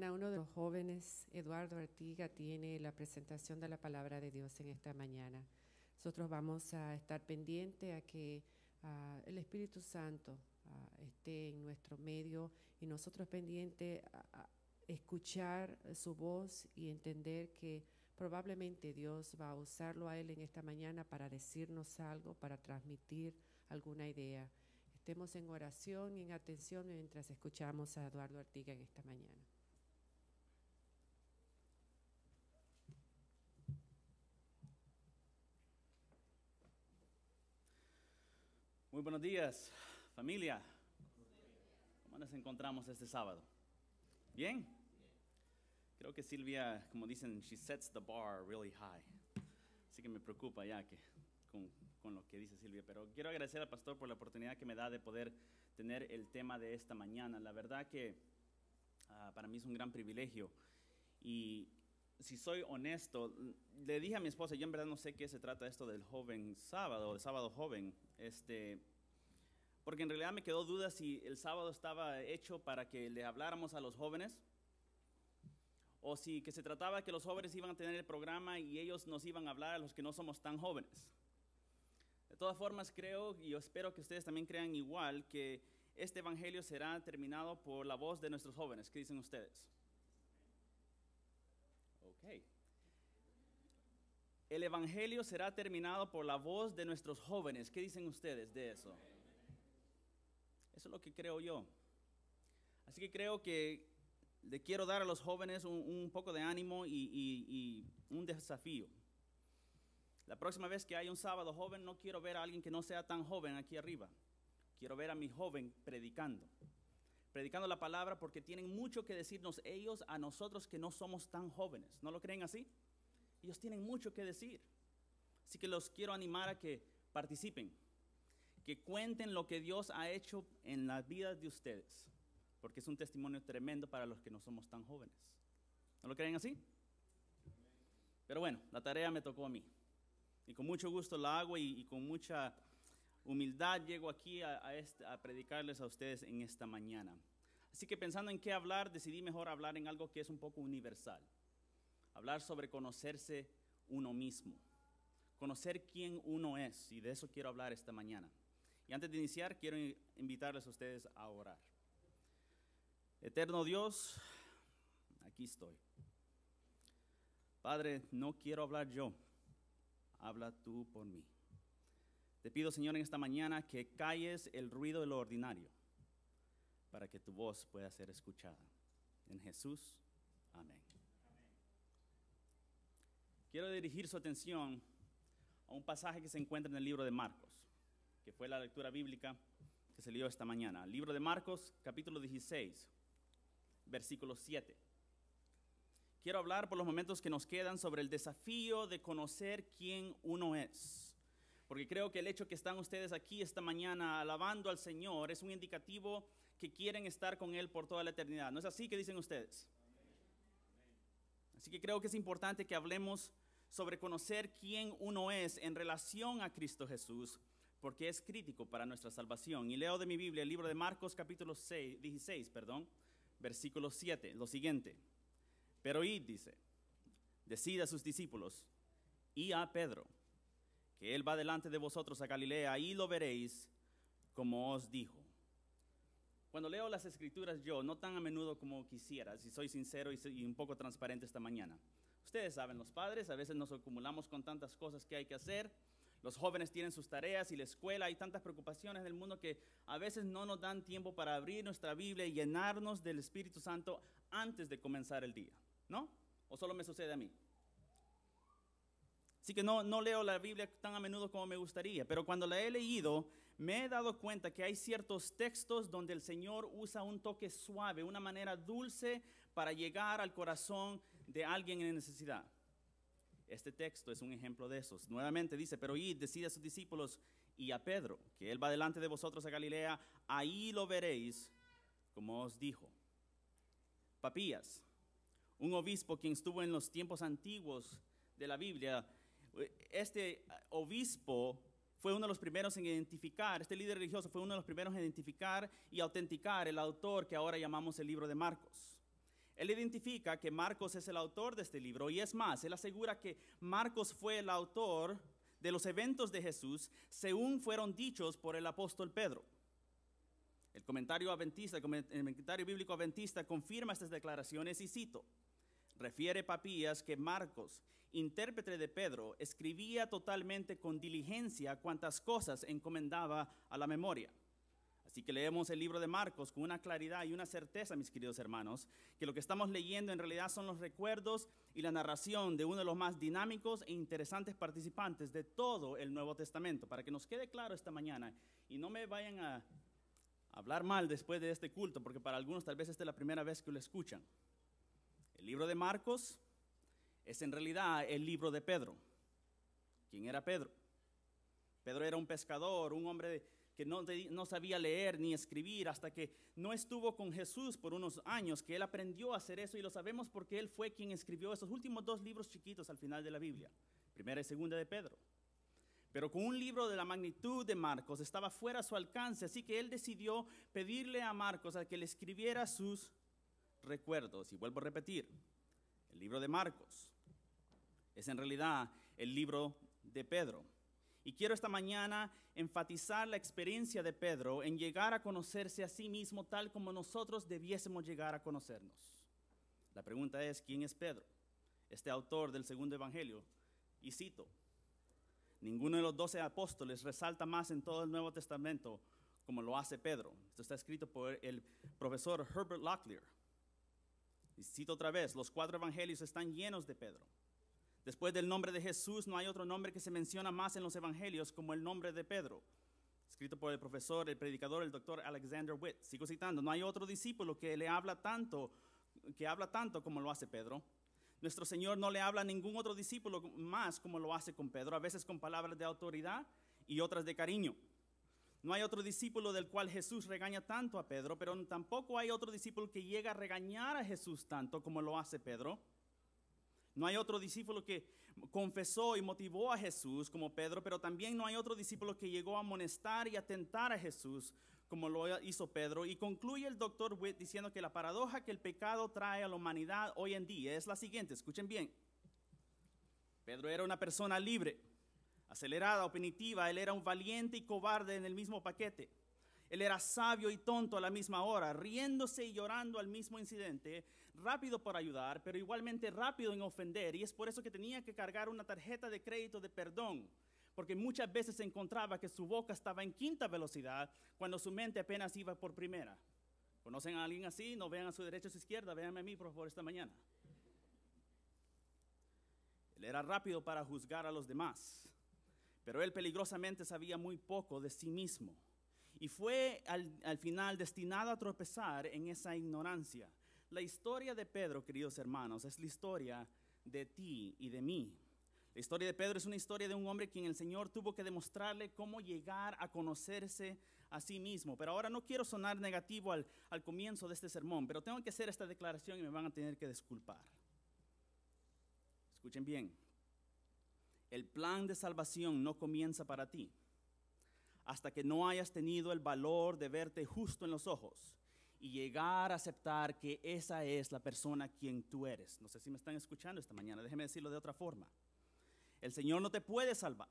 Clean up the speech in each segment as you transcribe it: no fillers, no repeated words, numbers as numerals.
mañana uno de los jóvenes, Eduardo Artiga, tiene la presentación de la palabra de Dios en esta mañana. Nosotros vamos a estar pendientes a que el Espíritu Santo esté en nuestro medio y nosotros pendientes a escuchar su voz y entender que probablemente Dios va a usarlo a él en esta mañana para decirnos algo, para transmitir alguna idea. Estemos en oración y en atención mientras escuchamos a Eduardo Artiga en esta mañana. Muy buenos días, familia. ¿Cómo nos encontramos este sábado? ¿Bien? Creo que Silvia, como dicen, she sets the bar really high. Así que me preocupa ya que con lo que dice Silvia. Pero quiero agradecer al pastor por la oportunidad que me da de poder tener el tema de esta mañana. La verdad que para mí es un gran privilegio. Y si soy honesto, le dije a mi esposa, yo en verdad no sé qué se trata esto del joven sábado, del sábado joven, porque en realidad me quedó duda si el sábado estaba hecho para que le habláramos a los jóvenes, o si que se trataba que los jóvenes iban a tener el programa y ellos nos iban a hablar a los que no somos tan jóvenes. De todas formas, creo y yo espero que ustedes también crean igual que este evangelio será terminado por la voz de nuestros jóvenes. ¿Qué dicen ustedes? Ok. El evangelio será terminado por la voz de nuestros jóvenes. ¿Qué dicen ustedes de eso? Eso es lo que creo yo. Así que creo que le quiero dar a los jóvenes un poco de ánimo y un desafío. La próxima vez que haya un sábado joven, no quiero ver a alguien que no sea tan joven aquí arriba. Quiero ver a mi joven predicando la palabra, porque tienen mucho que decirnos ellos a nosotros que no somos tan jóvenes. ¿No lo creen así? Ellos tienen mucho que decir. Así que los quiero animar a que participen, que cuenten lo que Dios ha hecho en las vidas de ustedes, porque es un testimonio tremendo para los que no somos tan jóvenes. ¿No lo creen así? Pero bueno, la tarea me tocó a mí. Y con mucho gusto la hago y con mucha humildad llego aquí a predicarles a ustedes en esta mañana. Así que pensando en qué hablar, decidí mejor hablar en algo que es un poco universal. Hablar sobre conocerse uno mismo. Conocer quién uno es, y de eso quiero hablar esta mañana. Y antes de iniciar, quiero invitarles a ustedes a orar. Eterno Dios, aquí estoy. Padre, no quiero hablar yo, habla tú por mí. Te pido, Señor, en esta mañana que calles el ruido de lo ordinario para que tu voz pueda ser escuchada. En Jesús, amén. Quiero dirigir su atención a un pasaje que se encuentra en el libro de Marcos, que fue la lectura bíblica que se leyó esta mañana. El libro de Marcos, capítulo 16, versículo 7. Quiero hablar por los momentos que nos quedan sobre el desafío de conocer quién uno es. Porque creo que el hecho que están ustedes aquí esta mañana alabando al Señor es un indicativo que quieren estar con Él por toda la eternidad. ¿No es así que dicen ustedes? Así que creo que es importante que hablemos sobre conocer quién uno es en relación a Cristo Jesús, porque es crítico para nuestra salvación. Y leo de mi Biblia el libro de Marcos capítulo 16, versículo 7, lo siguiente. Pero id, dice, decid a sus discípulos y a Pedro, que él va delante de vosotros a Galilea, y lo veréis como os dijo. Cuando leo las escrituras yo, no tan a menudo como quisiera, si soy sincero y un poco transparente esta mañana. Ustedes saben, los padres a veces nos acumulamos con tantas cosas que hay que hacer. Los jóvenes tienen sus tareas y la escuela, hay tantas preocupaciones del mundo que a veces no nos dan tiempo para abrir nuestra Biblia y llenarnos del Espíritu Santo antes de comenzar el día, ¿no? ¿O solo me sucede a mí? Así que no leo la Biblia tan a menudo como me gustaría, pero cuando la he leído, me he dado cuenta que hay ciertos textos donde el Señor usa un toque suave, una manera dulce para llegar al corazón de alguien en necesidad. Este texto es un ejemplo de esos. Nuevamente dice, pero id, decid a sus discípulos y a Pedro, que él va delante de vosotros a Galilea, ahí lo veréis, como os dijo. Papías, un obispo quien estuvo en los tiempos antiguos de la Biblia, este obispo fue uno de los primeros en identificar, este líder religioso fue uno de los primeros en identificar y autenticar el autor que ahora llamamos el libro de Marcos. Él identifica que Marcos es el autor de este libro y es más, él asegura que Marcos fue el autor de los eventos de Jesús según fueron dichos por el apóstol Pedro. El comentario bíblico adventista confirma estas declaraciones y cito: refiere Papías que Marcos, intérprete de Pedro, escribía totalmente con diligencia cuantas cosas encomendaba a la memoria. Así que leemos el libro de Marcos con una claridad y una certeza, mis queridos hermanos, que lo que estamos leyendo en realidad son los recuerdos y la narración de uno de los más dinámicos e interesantes participantes de todo el Nuevo Testamento. Para que nos quede claro esta mañana y no me vayan a hablar mal después de este culto, porque para algunos tal vez esta es la primera vez que lo escuchan. El libro de Marcos es en realidad el libro de Pedro. ¿Quién era Pedro? Pedro era un pescador, un hombre que no sabía leer ni escribir hasta que no estuvo con Jesús por unos años, que él aprendió a hacer eso y lo sabemos porque él fue quien escribió esos últimos 2 libros chiquitos al final de la Biblia, Primera y Segunda de Pedro. Pero con un libro de la magnitud de Marcos estaba fuera a su alcance, así que él decidió pedirle a Marcos a que le escribiera sus recuerdos. Y vuelvo a repetir, el libro de Marcos es en realidad el libro de Pedro. Y quiero esta mañana enfatizar la experiencia de Pedro en llegar a conocerse a sí mismo tal como nosotros debiésemos llegar a conocernos. La pregunta es, ¿quién es Pedro? Este autor del segundo evangelio. Y cito: ninguno de los 12 apóstoles resalta más en todo el Nuevo Testamento como lo hace Pedro. Esto está escrito por el profesor Herbert Locklear. Y cito otra vez, los 4 evangelios están llenos de Pedro. Después del nombre de Jesús no hay otro nombre que se menciona más en los evangelios como el nombre de Pedro. Escrito por el profesor, el predicador, el doctor Alexander Witt. Sigo citando, no hay otro discípulo que habla tanto como lo hace Pedro. Nuestro Señor no le habla a ningún otro discípulo más como lo hace con Pedro, a veces con palabras de autoridad y otras de cariño. No hay otro discípulo del cual Jesús regaña tanto a Pedro, pero tampoco hay otro discípulo que llega a regañar a Jesús tanto como lo hace Pedro. No hay otro discípulo que confesó y motivó a Jesús como Pedro, pero también no hay otro discípulo que llegó a amonestar y a tentar a Jesús como lo hizo Pedro. Y concluye el doctor Witt diciendo que la paradoja que el pecado trae a la humanidad hoy en día es la siguiente, escuchen bien. Pedro era una persona libre, acelerada, opinitiva, él era un valiente y cobarde en el mismo paquete. Él era sabio y tonto a la misma hora, riéndose y llorando al mismo incidente, rápido por ayudar, pero igualmente rápido en ofender. Y es por eso que tenía que cargar una tarjeta de crédito de perdón, porque muchas veces se encontraba que su boca estaba en 5ª velocidad cuando su mente apenas iba por primera. ¿Conocen a alguien así? No vean a su derecha o a su izquierda, véanme a mí por favor esta mañana. Él era rápido para juzgar a los demás, pero él peligrosamente sabía muy poco de sí mismo. Y fue al final destinado a tropezar en esa ignorancia. La historia de Pedro, queridos hermanos, es la historia de ti y de mí. La historia de Pedro es una historia de un hombre quien el Señor tuvo que demostrarle cómo llegar a conocerse a sí mismo. Pero ahora no quiero sonar negativo al comienzo de este sermón, pero tengo que hacer esta declaración y me van a tener que disculpar. Escuchen bien. El plan de salvación no comienza para ti hasta que no hayas tenido el valor de verte justo en los ojos y llegar a aceptar que esa es la persona quien tú eres. No sé si me están escuchando esta mañana, déjeme decirlo de otra forma. El Señor no te puede salvar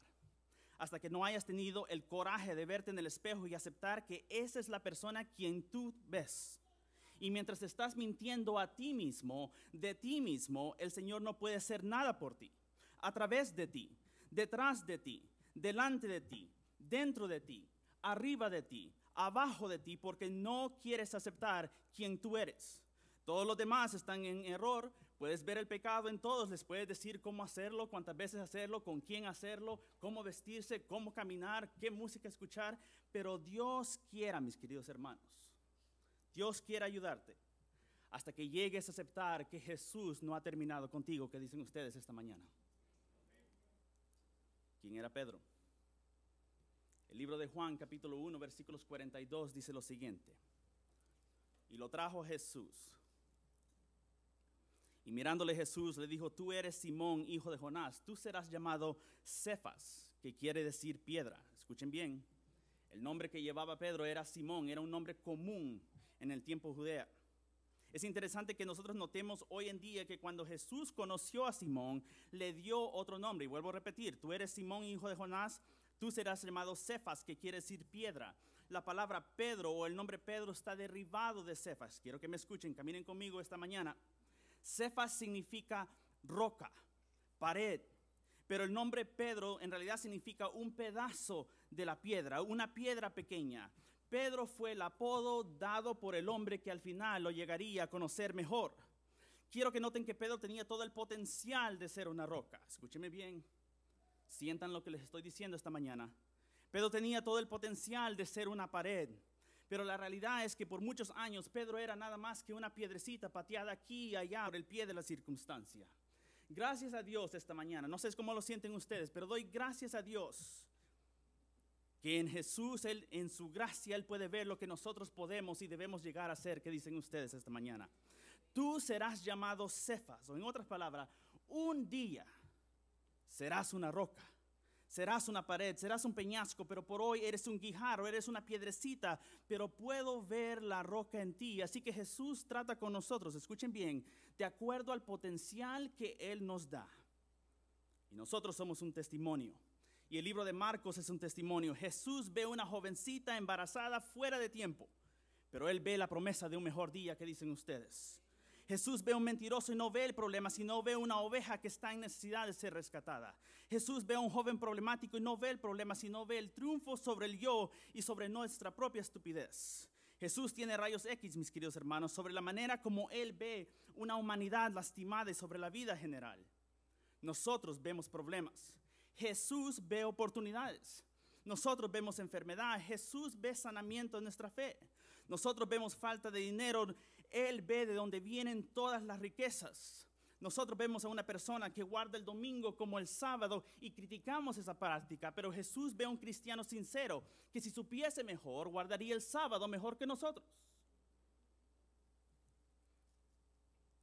hasta que no hayas tenido el coraje de verte en el espejo y aceptar que esa es la persona quien tú ves. Y mientras estás mintiendo a ti mismo, de ti mismo, el Señor no puede hacer nada por ti. A través de ti, detrás de ti, delante de ti, dentro de ti, arriba de ti, abajo de ti, porque no quieres aceptar quién tú eres. Todos los demás están en error, puedes ver el pecado en todos, les puedes decir cómo hacerlo, cuántas veces hacerlo, con quién hacerlo, cómo vestirse, cómo caminar, qué música escuchar, pero Dios quiera, mis queridos hermanos, Dios quiere ayudarte hasta que llegues a aceptar que Jesús no ha terminado contigo. ¿Qué dicen ustedes esta mañana? ¿Quién era Pedro? El libro de Juan, capítulo 1, versículos 42, dice lo siguiente. Y lo trajo Jesús. Y mirándole Jesús le dijo, tú eres Simón, hijo de Jonás. Tú serás llamado Cefas, que quiere decir piedra. Escuchen bien. El nombre que llevaba Pedro era Simón, era un nombre común en el tiempo judía. Es interesante que nosotros notemos hoy en día que cuando Jesús conoció a Simón, le dio otro nombre. Y vuelvo a repetir, tú eres Simón, hijo de Jonás, tú serás llamado Cefas, que quiere decir piedra. La palabra Pedro o el nombre Pedro está derivado de Cefas. Quiero que me escuchen, caminen conmigo esta mañana. Cefas significa roca, pared. Pero el nombre Pedro en realidad significa un pedazo de la piedra, una piedra pequeña. Pedro fue el apodo dado por el hombre que al final lo llegaría a conocer mejor. Quiero que noten que Pedro tenía todo el potencial de ser una roca. Escúcheme bien, sientan lo que les estoy diciendo esta mañana. Pedro tenía todo el potencial de ser una pared. Pero la realidad es que por muchos años Pedro era nada más que una piedrecita pateada aquí y allá por el pie de la circunstancia. Gracias a Dios esta mañana, no sé cómo lo sienten ustedes, pero doy gracias a Dios que en Jesús, Él, en su gracia, Él puede ver lo que nosotros podemos y debemos llegar a ser. ¿Qué dicen ustedes esta mañana? Tú serás llamado Cefas, o en otras palabras, un día serás una roca, serás una pared, serás un peñasco, pero por hoy eres un guijarro, eres una piedrecita, pero puedo ver la roca en ti. Así que Jesús trata con nosotros, escuchen bien, de acuerdo al potencial que Él nos da. Y nosotros somos un testimonio. Y el libro de Marcos es un testimonio. Jesús ve una jovencita embarazada fuera de tiempo, pero Él ve la promesa de un mejor día. ¿Qué dicen ustedes? Jesús ve un mentiroso y no ve el problema, sino ve una oveja que está en necesidad de ser rescatada. Jesús ve a un joven problemático y no ve el problema, sino ve el triunfo sobre el yo y sobre nuestra propia estupidez. Jesús tiene rayos X, mis queridos hermanos, sobre la manera como Él ve una humanidad lastimada y sobre la vida general. Nosotros vemos problemas. Jesús ve oportunidades. Nosotros vemos enfermedad. Jesús ve sanamiento en nuestra fe. Nosotros vemos falta de dinero. Él ve de dónde vienen todas las riquezas. Nosotros vemos a una persona que guarda el domingo como el sábado y criticamos esa práctica, pero Jesús ve a un cristiano sincero que si supiese mejor, guardaría el sábado mejor que nosotros.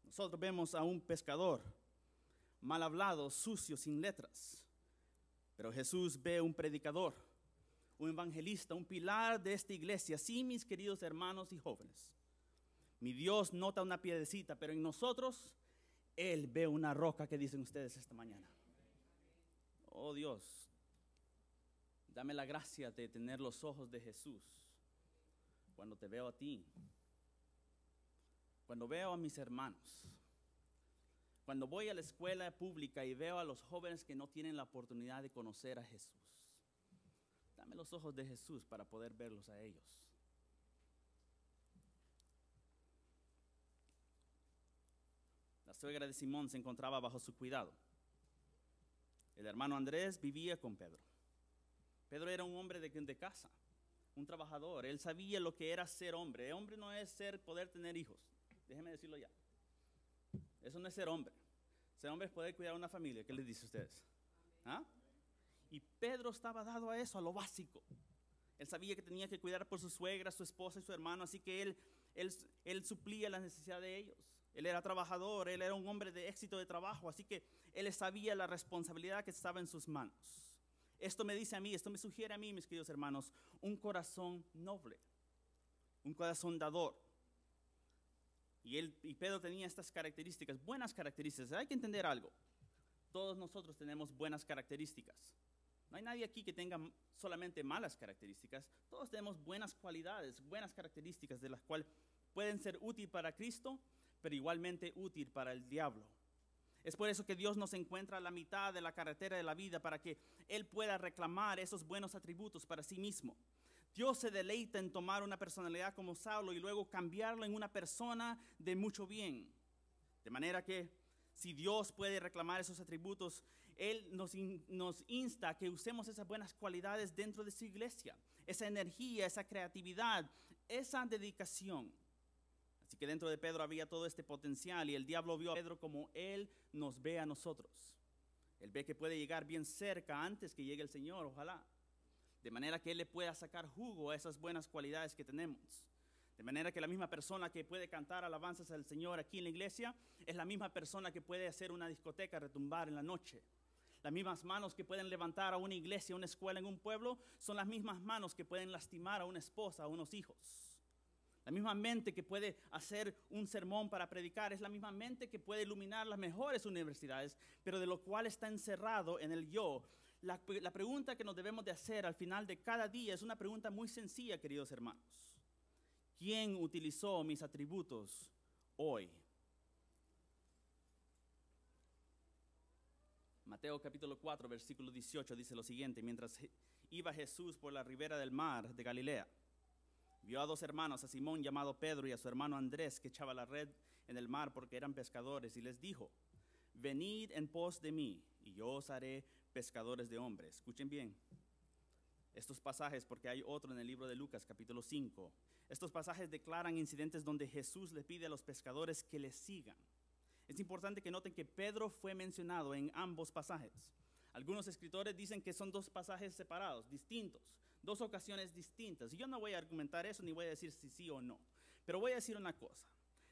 Nosotros vemos a un pescador mal hablado, sucio, sin letras. Pero Jesús ve un predicador, un evangelista, un pilar de esta iglesia. Sí, mis queridos hermanos y jóvenes, mi Dios nota una piedrecita, pero en nosotros Él ve una roca. ¿Qué dicen ustedes esta mañana? Oh Dios, dame la gracia de tener los ojos de Jesús cuando te veo a ti, cuando veo a mis hermanos. Cuando voy a la escuela pública y veo a los jóvenes que no tienen la oportunidad de conocer a Jesús, dame los ojos de Jesús para poder verlos a ellos. La suegra de Simón se encontraba bajo su cuidado. El hermano Andrés vivía con Pedro. Pedro era un hombre de casa, un trabajador. Él sabía lo que era ser hombre. Hombre no es poder tener hijos. Déjenme decirlo ya. Eso no es ser hombre. Ser hombre es poder cuidar a una familia. ¿Qué les dice a ustedes? ¿Ah? Y Pedro estaba dado a eso, a lo básico. Él sabía que tenía que cuidar por su suegra, su esposa y su hermano, así que él suplía las necesidades de ellos. Él era trabajador, él era un hombre de éxito de trabajo, así que él sabía la responsabilidad que estaba en sus manos. Esto me dice a mí, esto me sugiere a mí, mis queridos hermanos, un corazón noble, un corazón dador. Y Pedro tenía estas características, buenas características. Hay que entender algo. Todos nosotros tenemos buenas características. No hay nadie aquí que tenga solamente malas características. Todos tenemos buenas cualidades, buenas características de las cuales pueden ser útiles para Cristo, pero igualmente útil para el diablo. Es por eso que Dios nos encuentra a la mitad de la carretera de la vida para que Él pueda reclamar esos buenos atributos para sí mismo. Dios se deleita en tomar una personalidad como Saulo y luego cambiarlo en una persona de mucho bien. De manera que si Dios puede reclamar esos atributos, Él nos insta a que usemos esas buenas cualidades dentro de su iglesia. Esa energía, esa creatividad, esa dedicación. Así que dentro de Pedro había todo este potencial y el diablo vio a Pedro como Él nos ve a nosotros. Él ve que puede llegar bien cerca antes que llegue el Señor, ojalá. De manera que Él le pueda sacar jugo a esas buenas cualidades que tenemos. De manera que la misma persona que puede cantar alabanzas al Señor aquí en la iglesia es la misma persona que puede hacer una discoteca retumbar en la noche. Las mismas manos que pueden levantar a una iglesia, una escuela en un pueblo, son las mismas manos que pueden lastimar a una esposa, a unos hijos. La misma mente que puede hacer un sermón para predicar es la misma mente que puede iluminar las mejores universidades, pero de lo cual está encerrado en el yo. La pregunta que nos debemos de hacer al final de cada día es una pregunta muy sencilla, queridos hermanos. ¿Quién utilizó mis atributos hoy? Mateo capítulo 4, versículo 18 dice lo siguiente: mientras iba Jesús por la ribera del mar de Galilea, vio a dos hermanos, a Simón llamado Pedro y a su hermano Andrés, que echaba la red en el mar porque eran pescadores, y les dijo: venid en pos de mí, y yo os haré pescadores de hombres. Escuchen bien estos pasajes, porque hay otro en el libro de Lucas capítulo 5. Estos pasajes declaran incidentes donde Jesús le pide a los pescadores que le sigan. Es importante que noten que Pedro fue mencionado en ambos pasajes. Algunos escritores dicen que son dos pasajes separados, distintos, dos ocasiones distintas. Y yo no voy a argumentar eso ni voy a decir si sí o no. Pero voy a decir una cosa.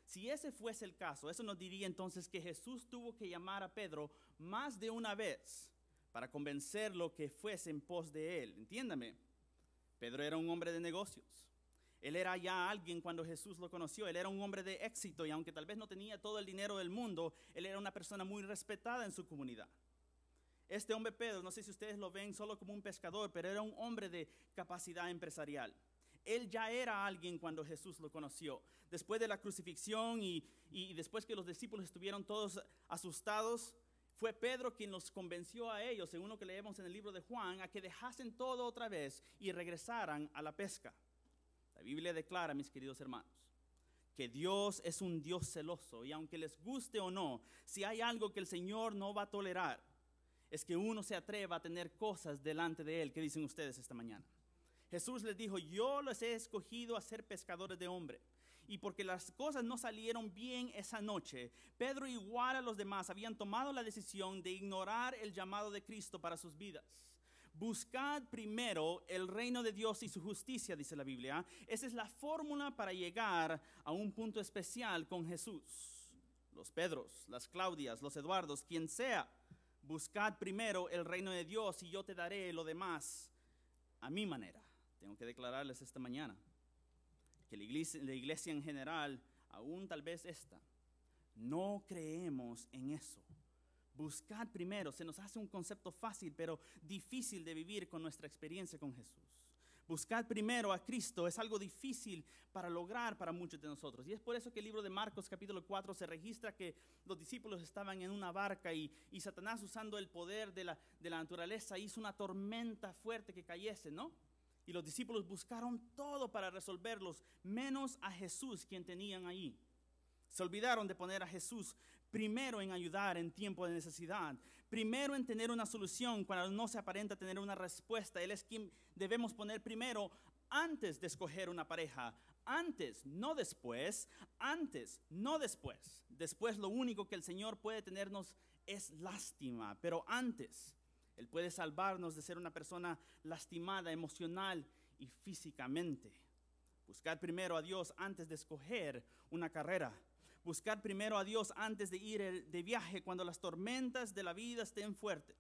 Si ese fuese el caso, eso nos diría entonces que Jesús tuvo que llamar a Pedro más de una vez para convencerlo que fuese en pos de él. Entiéndame, Pedro era un hombre de negocios. Él era ya alguien cuando Jesús lo conoció. Él era un hombre de éxito y aunque tal vez no tenía todo el dinero del mundo, él era una persona muy respetada en su comunidad. Este hombre Pedro, no sé si ustedes lo ven solo como un pescador, pero era un hombre de capacidad empresarial. Él ya era alguien cuando Jesús lo conoció. Después de la crucifixión y después que los discípulos estuvieron todos asustados, fue Pedro quien los convenció a ellos, según lo que leemos en el libro de Juan, a que dejasen todo otra vez y regresaran a la pesca. La Biblia declara, mis queridos hermanos, que Dios es un Dios celoso, y aunque les guste o no, si hay algo que el Señor no va a tolerar, es que uno se atreva a tener cosas delante de Él. ¿Qué dicen ustedes esta mañana? Jesús les dijo: yo los he escogido a ser pescadores de hombres. Y porque las cosas no salieron bien esa noche, Pedro, igual a los demás, habían tomado la decisión de ignorar el llamado de Cristo para sus vidas. Buscad primero el reino de Dios y su justicia, dice la Biblia. Esa es la fórmula para llegar a un punto especial con Jesús. Los Pedros, las Claudias, los Eduardos, quien sea, buscad primero el reino de Dios y yo te daré lo demás a mi manera. Tengo que declararles esta mañana que la iglesia en general, aún tal vez esta, no creemos en eso. Buscad primero, se nos hace un concepto fácil pero difícil de vivir con nuestra experiencia con Jesús. Buscad primero a Cristo es algo difícil para lograr para muchos de nosotros. Y es por eso que el libro de Marcos capítulo 4 se registra que los discípulos estaban en una barca y Satanás, usando el poder de la naturaleza, hizo una tormenta fuerte que cayese, ¿no? Y los discípulos buscaron todo para resolverlos, menos a Jesús, quien tenían ahí. Se olvidaron de poner a Jesús primero en ayudar en tiempo de necesidad, primero en tener una solución cuando no se aparenta tener una respuesta. Él es quien debemos poner primero antes de escoger una pareja. Antes, no después. Antes, no después. Después lo único que el Señor puede tenernos es lástima, pero antes Él puede salvarnos de ser una persona lastimada emocional y físicamente. Buscar primero a Dios antes de escoger una carrera. Buscar primero a Dios antes de ir de viaje cuando las tormentas de la vida estén fuertes.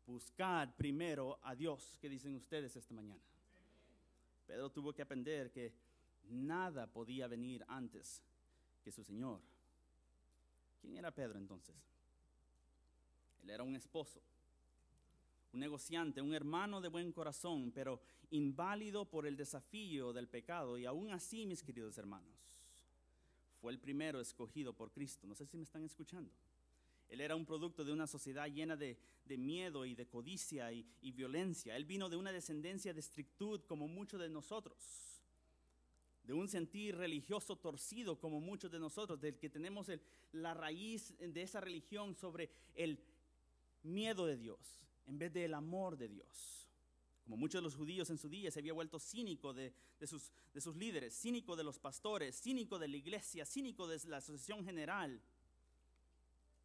Buscar primero a Dios. ¿Qué dicen ustedes esta mañana? Pedro tuvo que aprender que nada podía venir antes que su Señor. ¿Quién era Pedro entonces? Él era un esposo, un negociante, un hermano de buen corazón, pero inválido por el desafío del pecado. Y aún así, mis queridos hermanos, fue el primero escogido por Cristo. No sé si me están escuchando. Él era un producto de una sociedad llena de miedo y de codicia y violencia. Él vino de una descendencia de estrictud como muchos de nosotros, de un sentir religioso torcido como muchos de nosotros, del que tenemos la raíz de esa religión sobre el miedo de Dios en vez del amor de Dios. Como muchos de los judíos en su día, se había vuelto cínico de sus líderes, cínico de los pastores, cínico de la iglesia, cínico de la asociación general,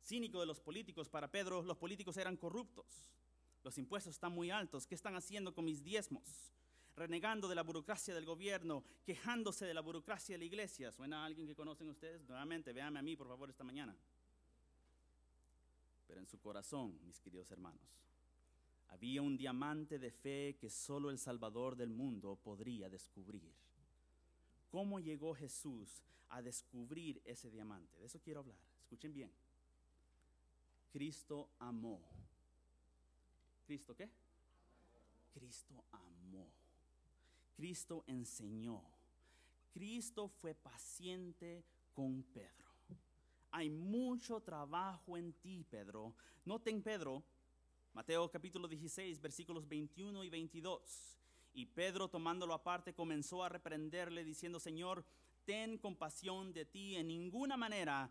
cínico de los políticos. Para Pedro, los políticos eran corruptos. Los impuestos están muy altos. ¿Qué están haciendo con mis diezmos? Renegando de la burocracia del gobierno, quejándose de la burocracia de la iglesia. ¿Suena a alguien que conocen ustedes? Nuevamente, véanme a mí, por favor, esta mañana. Pero en su corazón, mis queridos hermanos, había un diamante de fe que solo el Salvador del mundo podría descubrir. cómo llegó Jesús a descubrir ese diamante. De eso quiero hablar. Escuchen bien. Cristo amó. ¿Cristo qué? Cristo amó. Cristo enseñó. Cristo fue paciente con Pedro. Hay mucho trabajo en ti, Pedro. Noten, Pedro, Mateo capítulo 16, versículos 21 y 22. Y Pedro, tomándolo aparte, comenzó a reprenderle, diciendo: Señor, ten compasión de ti, en ninguna manera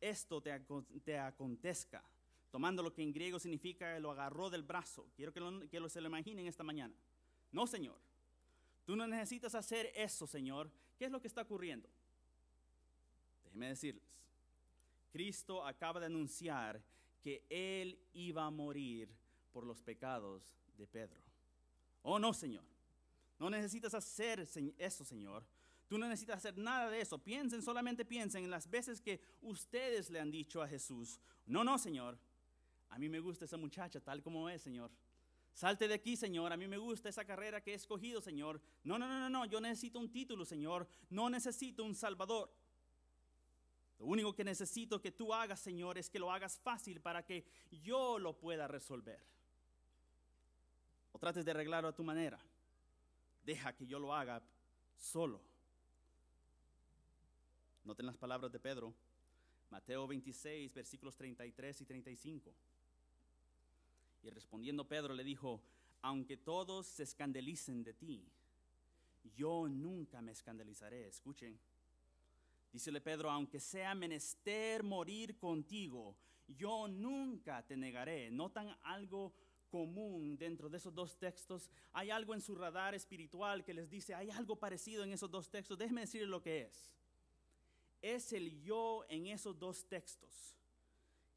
esto te acontezca. Tomando lo que en griego significa, lo agarró del brazo. Quiero que se lo imaginen esta mañana. No, Señor, tú no necesitas hacer eso, Señor. ¿Qué es lo que está ocurriendo? Déjenme decirles. Cristo acaba de anunciar que Él iba a morir por los pecados de Pedro. Oh, no, Señor. No necesitas hacer eso, Señor. Tú no necesitas hacer nada de eso. Solamente piensen en las veces que ustedes le han dicho a Jesús: no, Señor. A mí me gusta esa muchacha tal como es, Señor. Salte de aquí, Señor. A mí me gusta esa carrera que he escogido, Señor. No. Yo necesito un título, Señor. No necesito un Salvador. Lo único que necesito que tú hagas, Señor, es que lo hagas fácil para que yo lo pueda resolver. O trates de arreglarlo a tu manera. Deja que yo lo haga solo. Noten las palabras de Pedro. Mateo 26, versículos 33 y 35. Y respondiendo Pedro le dijo: aunque todos se escandalicen de ti, yo nunca me escandalizaré. Escuchen. Dícele Pedro: aunque sea menester morir contigo, yo nunca te negaré. ¿Notan algo común dentro de esos dos textos? Hay algo en su radar espiritual que les dice: hay algo parecido en esos dos textos. Déjenme decirles lo que es. Es el yo en esos dos textos,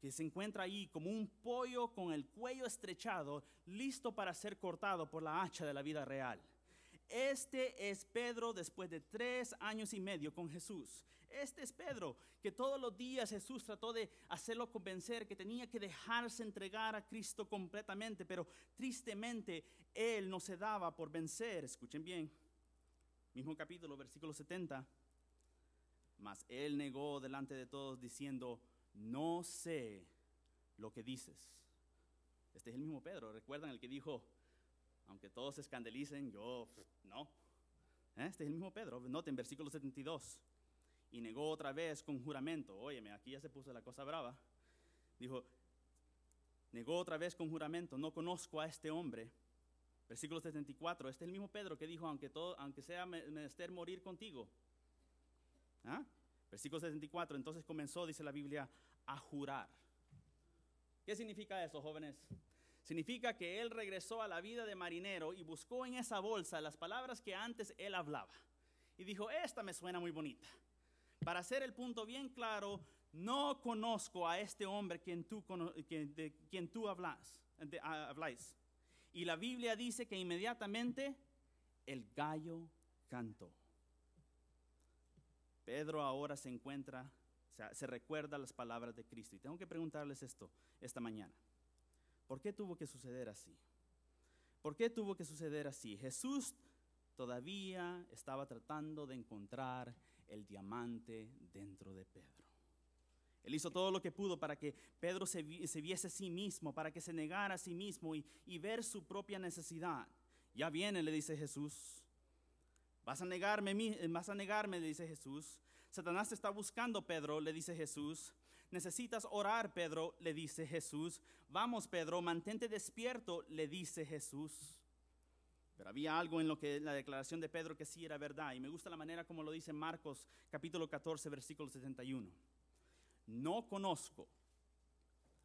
que se encuentra ahí como un pollo con el cuello estrechado, listo para ser cortado por la hacha de la vida real. Este es Pedro después de 3 años y medio con Jesús. Este es Pedro, que todos los días Jesús trató de hacerlo convencer que tenía que dejarse entregar a Cristo completamente, pero tristemente él no se daba por vencer. Escuchen bien, mismo capítulo, versículo 70. Mas él negó delante de todos diciendo: no sé lo que dices. Este es el mismo Pedro, ¿recuerdan el que dijo: aunque todos se escandalicen, yo no? Este es el mismo Pedro. Noten versículo 72. Y negó otra vez con juramento. Óyeme, aquí ya se puso la cosa brava. Dijo, negó otra vez con juramento: no conozco a este hombre. Versículo 74. Este es el mismo Pedro que dijo: aunque sea menester morir contigo. Versículo 74. Entonces comenzó, dice la Biblia, a jurar. ¿Qué significa eso, jóvenes? Significa que él regresó a la vida de marinero y buscó en esa bolsa las palabras que antes él hablaba. Y dijo: esta me suena muy bonita. Para hacer el punto bien claro, no conozco a este hombre de quien tú habláis. Y la Biblia dice que inmediatamente el gallo cantó. Pedro ahora se recuerda las palabras de Cristo. Y tengo que preguntarles esto esta mañana. ¿Por qué tuvo que suceder así? ¿Por qué tuvo que suceder así? Jesús todavía estaba tratando de encontrar el diamante dentro de Pedro. Él hizo todo lo que pudo para que Pedro se viese a sí mismo, para que se negara a sí mismo y ver su propia necesidad. Ya viene, le dice Jesús. Vas a negarme, le dice Jesús. Satanás te está buscando, Pedro, le dice Jesús. Necesitas orar, Pedro, le dice Jesús. Vamos, Pedro, mantente despierto, le dice Jesús. Pero había algo en la declaración de Pedro que sí era verdad. Y me gusta la manera como lo dice Marcos capítulo 14, versículo 71. No conozco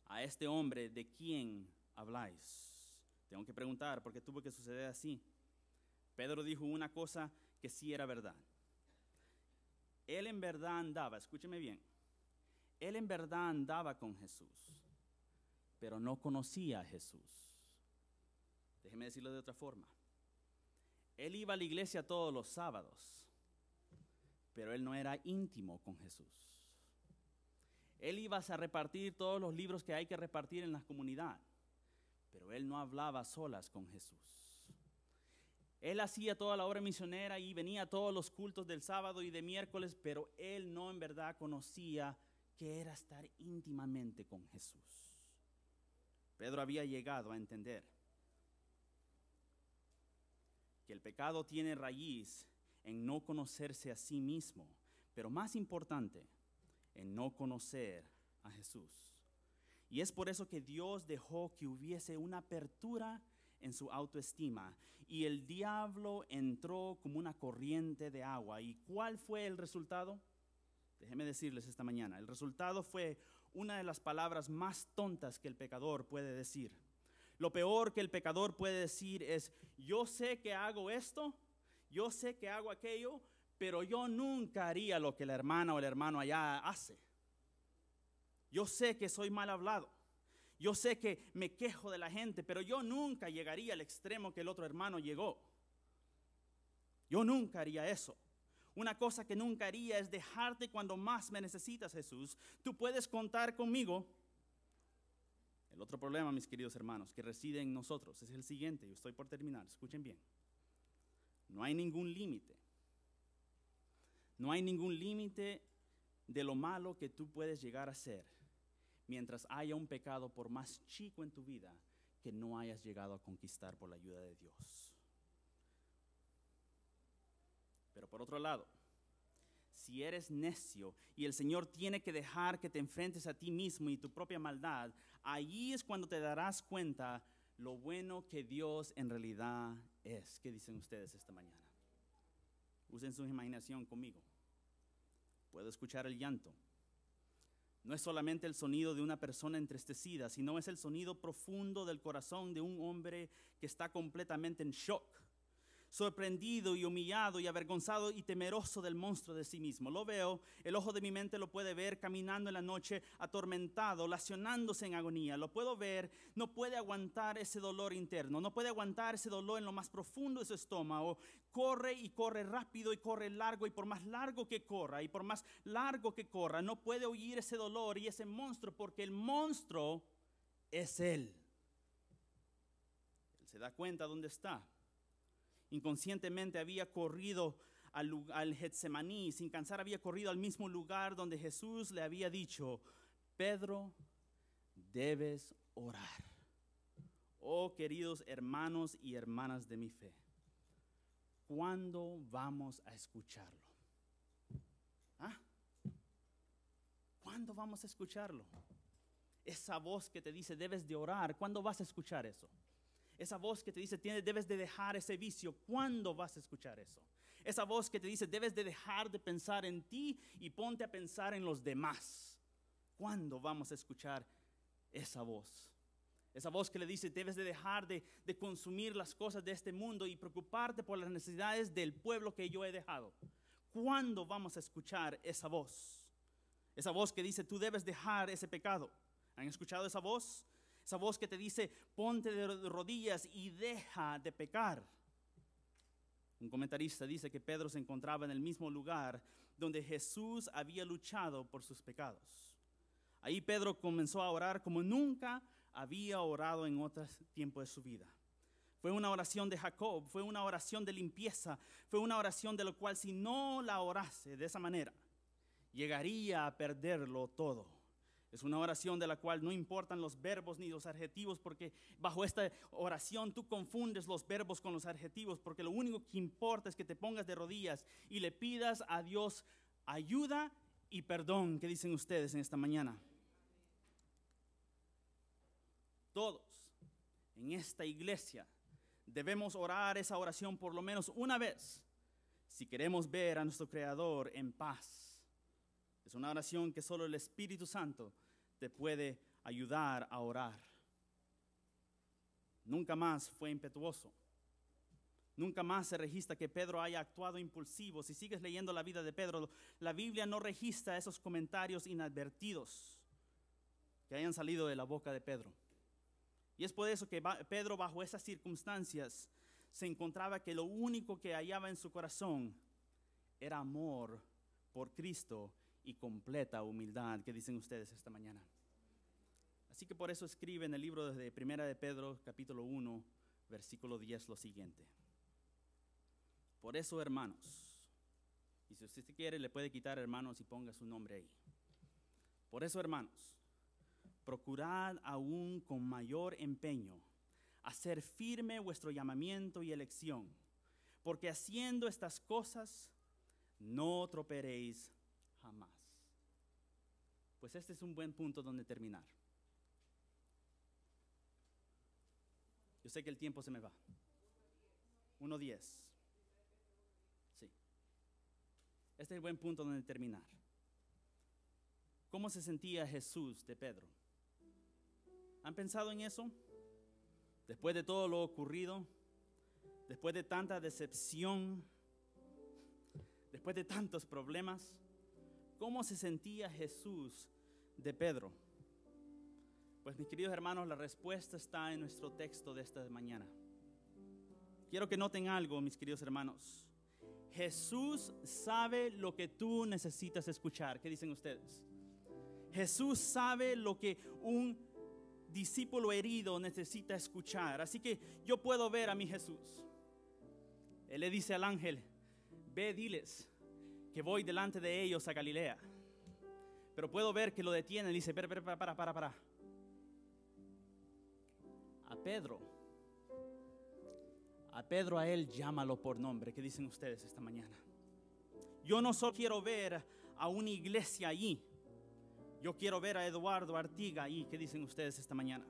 a este hombre de quien habláis. Tengo que preguntar, ¿por qué tuvo que suceder así? Pedro dijo una cosa que sí era verdad. Él en verdad andaba, escúcheme bien, él en verdad andaba con Jesús, pero no conocía a Jesús. Déjeme decirlo de otra forma. Él iba a la iglesia todos los sábados, pero él no era íntimo con Jesús. Él iba a repartir todos los libros que hay que repartir en la comunidad, pero él no hablaba a solas con Jesús. Él hacía toda la obra misionera y venía a todos los cultos del sábado y de miércoles, pero él no en verdad conocía qué era estar íntimamente con Jesús. Pedro había llegado a entender que el pecado tiene raíz en no conocerse a sí mismo, pero más importante, en no conocer a Jesús. Y es por eso que Dios dejó que hubiese una apertura en su autoestima y el diablo entró como una corriente de agua. ¿Y cuál fue el resultado? Déjenme decirles esta mañana, el resultado fue una de las palabras más tontas que el pecador puede decir. Lo peor que el pecador puede decir es: yo sé que hago esto, yo sé que hago aquello, pero yo nunca haría lo que la hermana o el hermano allá hace. Yo sé que soy mal hablado, yo sé que me quejo de la gente, pero yo nunca llegaría al extremo que el otro hermano llegó. Yo nunca haría eso. Una cosa que nunca haría es dejarte cuando más me necesitas, Jesús. Tú puedes contar conmigo. El otro problema, mis queridos hermanos, que reside en nosotros es el siguiente. Yo estoy por terminar, escuchen bien. No hay ningún límite. No hay ningún límite de lo malo que tú puedes llegar a ser mientras haya un pecado, por más chico en tu vida, que no hayas llegado a conquistar por la ayuda de Dios. Pero por otro lado, si eres necio y el Señor tiene que dejar que te enfrentes a ti mismo y tu propia maldad, ahí es cuando te darás cuenta lo bueno que Dios en realidad es. ¿Qué dicen ustedes esta mañana? Usen su imaginación conmigo. Puedo escuchar el llanto. No es solamente el sonido de una persona entristecida, sino es el sonido profundo del corazón de un hombre que está completamente en shock, sorprendido y humillado y avergonzado y temeroso del monstruo de sí mismo. Lo veo, el ojo de mi mente lo puede ver caminando en la noche, atormentado, lacionándose en agonía. Lo puedo ver, no puede aguantar ese dolor interno, no puede aguantar ese dolor en lo más profundo de su estómago. Corre y corre rápido y corre largo, y por más largo que corra y por más largo que corra, no puede huir ese dolor y ese monstruo, porque el monstruo es él. Él se da cuenta dónde está. Inconscientemente había corrido al Getsemaní, sin cansar había corrido al mismo lugar donde Jesús le había dicho: Pedro, debes orar. Oh, queridos hermanos y hermanas de mi fe, ¿cuándo vamos a escucharlo? ¿Ah? ¿Cuándo vamos a escucharlo? Esa voz que te dice debes de orar, ¿cuándo vas a escuchar eso? Esa voz que te dice debes de dejar ese vicio, ¿cuándo vas a escuchar eso? Esa voz que te dice debes de dejar de pensar en ti y ponte a pensar en los demás. ¿Cuándo vamos a escuchar esa voz? Esa voz que le dice debes de dejar de consumir las cosas de este mundo y preocuparte por las necesidades del pueblo que yo he dejado. ¿Cuándo vamos a escuchar esa voz? Esa voz que dice tú debes dejar ese pecado. ¿Han escuchado esa voz? Esa voz que te dice ponte de rodillas y deja de pecar. Un comentarista dice que Pedro se encontraba en el mismo lugar donde Jesús había luchado por sus pecados. Ahí Pedro comenzó a orar como nunca había orado en otro tiempo de su vida. Fue una oración de Jacob, fue una oración de limpieza, fue una oración de lo cual si no la orase de esa manera, llegaría a perderlo todo. Es una oración de la cual no importan los verbos ni los adjetivos, porque bajo esta oración tú confundes los verbos con los adjetivos, porque lo único que importa es que te pongas de rodillas y le pidas a Dios ayuda y perdón. ¿Qué dicen ustedes en esta mañana? Todos en esta iglesia debemos orar esa oración por lo menos una vez si queremos ver a nuestro Creador en paz. Es una oración que solo el Espíritu Santo te puede ayudar a orar. Nunca más fue impetuoso. Nunca más se registra que Pedro haya actuado impulsivo. Si sigues leyendo la vida de Pedro, la Biblia no registra esos comentarios inadvertidos que hayan salido de la boca de Pedro. Y es por eso que Pedro, bajo esas circunstancias, se encontraba que lo único que hallaba en su corazón era amor por Cristo y completa humildad. ¿Qué dicen ustedes esta mañana? Así que por eso escribe en el libro de Primera de Pedro, capítulo 1, versículo 10, lo siguiente: Por eso, hermanos, y si usted quiere le puede quitar hermanos y ponga su nombre ahí. Por eso, hermanos, procurad aún con mayor empeño hacer firme vuestro llamamiento y elección, porque haciendo estas cosas no troperéis jamás. Pues este es un buen punto donde terminar. Yo sé que el tiempo se me va. 1:10. Sí. Este es el buen punto donde terminar. ¿Cómo se sentía Jesús de Pedro? ¿Han pensado en eso? Después de todo lo ocurrido, después de tanta decepción, después de tantos problemas, ¿cómo se sentía Jesús de Pedro? Pues mis queridos hermanos, la respuesta está en nuestro texto de esta mañana. Quiero que noten algo, mis queridos hermanos. Jesús sabe lo que tú necesitas escuchar. ¿Qué dicen ustedes? Jesús sabe lo que un discípulo herido necesita escuchar. Así que yo puedo ver a mi Jesús. Él le dice al ángel: ve, diles que voy delante de ellos a Galilea. Pero puedo ver que lo detiene y dice: para. A Pedro a él llámalo por nombre. ¿Qué dicen ustedes esta mañana? Yo no solo quiero ver a una iglesia allí. Yo quiero ver a Eduardo Artiga ahí. ¿Qué dicen ustedes esta mañana?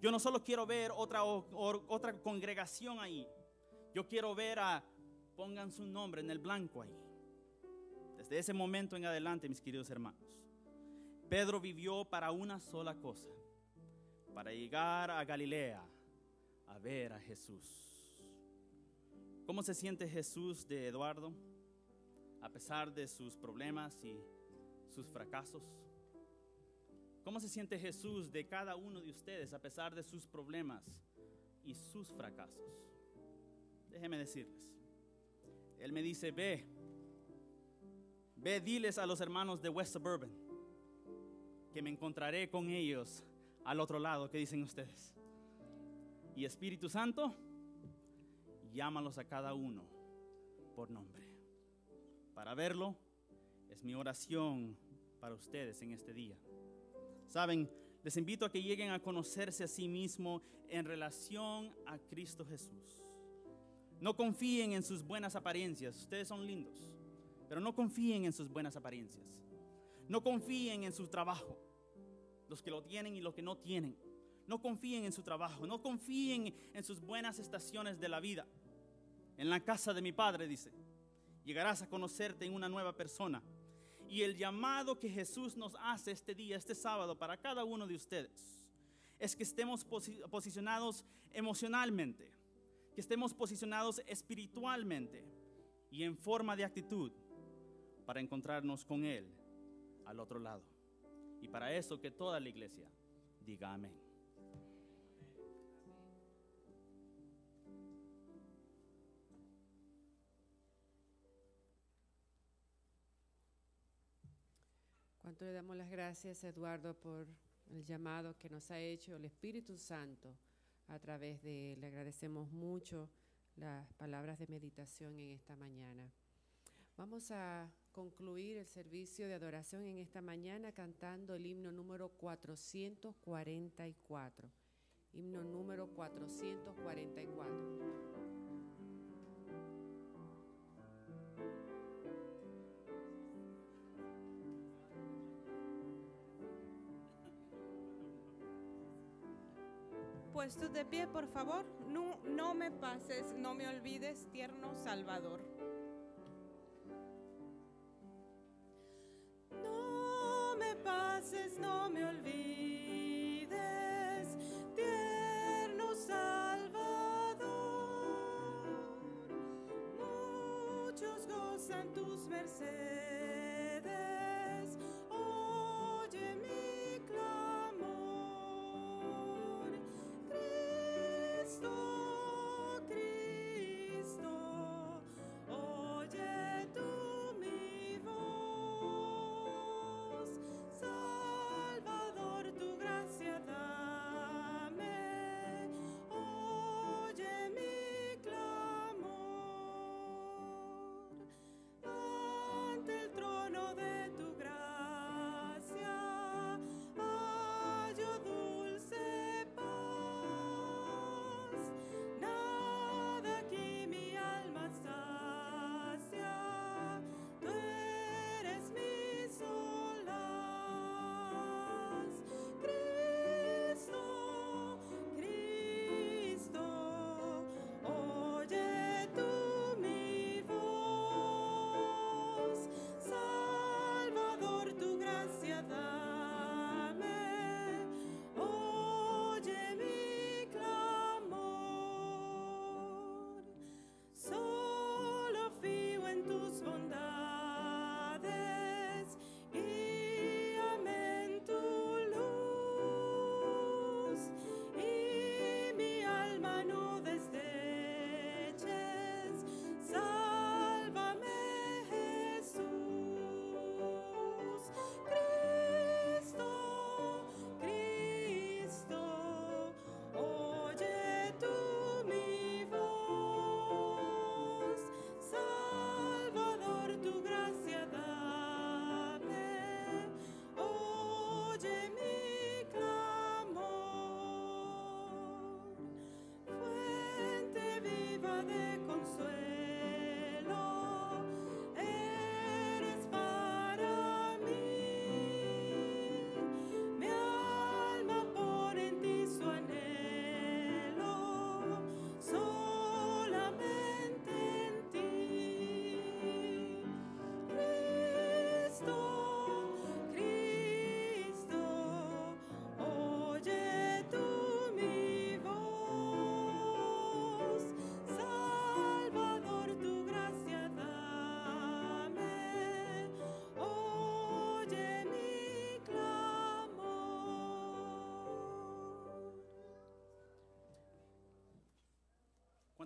Yo no solo quiero ver otra congregación ahí. Yo quiero ver pongan su nombre en el blanco ahí. Desde ese momento en adelante, mis queridos hermanos, Pedro vivió para una sola cosa: para llegar a Galilea a ver a Jesús. ¿Cómo se siente Jesús de Eduardo a pesar de sus problemas y sus fracasos? ¿Cómo se siente Jesús de cada uno de ustedes a pesar de sus problemas y sus fracasos? Déjenme decirles. Él me dice: ve, diles a los hermanos de West Suburban que me encontraré con ellos al otro lado. ¿Qué dicen ustedes? Y Espíritu Santo, llámalos a cada uno por nombre. Para verlo es mi oración para ustedes en este día. Saben, les invito a que lleguen a conocerse a sí mismos en relación a Cristo Jesús. No confíen en sus buenas apariencias. Ustedes son lindos, pero no confíen en sus buenas apariencias. No confíen en su trabajo, los que lo tienen y los que no tienen. No confíen en su trabajo, no confíen en sus buenas estaciones de la vida. En la casa de mi Padre, dice, llegarás a conocerte en una nueva persona. Y el llamado que Jesús nos hace este día, este sábado, para cada uno de ustedes, es que estemos posicionados emocionalmente, que estemos posicionados espiritualmente y en forma de actitud para encontrarnos con Él al otro lado. Y para eso que toda la iglesia diga amén. Cuánto le damos las gracias a Eduardo por el llamado que nos ha hecho el Espíritu Santo a través de él. Le agradecemos mucho las palabras de meditación en esta mañana. Vamos a concluir el servicio de adoración en esta mañana cantando el himno número 444. Himno número 444. Puestos de pie, por favor. No me pases, no me olvides, tierno Salvador. No me pases, no me olvides, tierno Salvador. Muchos gozan tus mercedes. Oye mi clamor. Cristo, oye tú mi voz. Salvador, tu gracia dame. Oye mi clamor.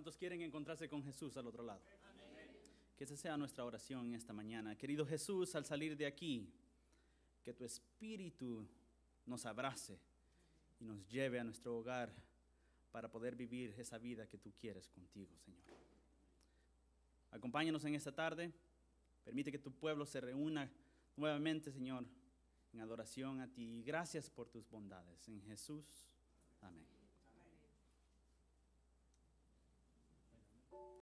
¿Cuántos quieren encontrarse con Jesús al otro lado? Que esa sea nuestra oración en esta mañana. Querido Jesús, al salir de aquí, que tu Espíritu nos abrace y nos lleve a nuestro hogar para poder vivir esa vida que tú quieres contigo, Señor. Acompáñanos en esta tarde. Permite que tu pueblo se reúna nuevamente, Señor, en adoración a ti. Gracias por tus bondades. En Jesús, amén.